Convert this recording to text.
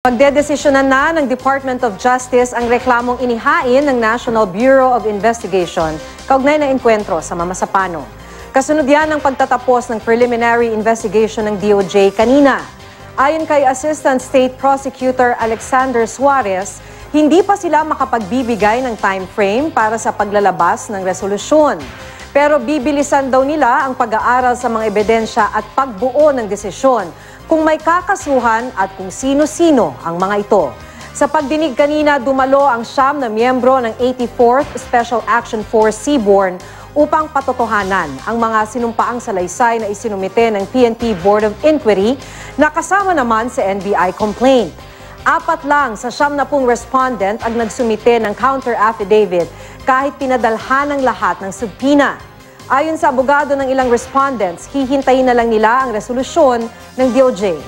Pagdedesisyonan na ng Department of Justice ang reklamong inihain ng National Bureau of Investigation kaugnay ng enkwentro sa Mamasapano. Kasunod yan ng pagtatapos ng preliminary investigation ng DOJ kanina. Ayon kay Assistant State Prosecutor Alexander Suarez, hindi pa sila makapagbibigay ng time frame para sa paglalabas ng resolusyon. Pero bibilisan daw nila ang pag-aaral sa mga ebidensya at pagbuo ng desisyon kung may kakasuhan at kung sino-sino ang mga ito. Sa pagdinig kanina, dumalo ang 9 na miyembro ng 84th Special Action Force Seabourn upang patotohanan ang mga sinumpaang salaysay na isinumite ng PNP Board of Inquiry na kasama naman sa NBI complaint. 4 lang sa 90 respondent ang nagsumite ng counter affidavit kahit pinadalhan ng lahat ng subpina. Ayon sa abogado ng ilang respondents, hihintayin na lang nila ang resolusyon ng DOJ.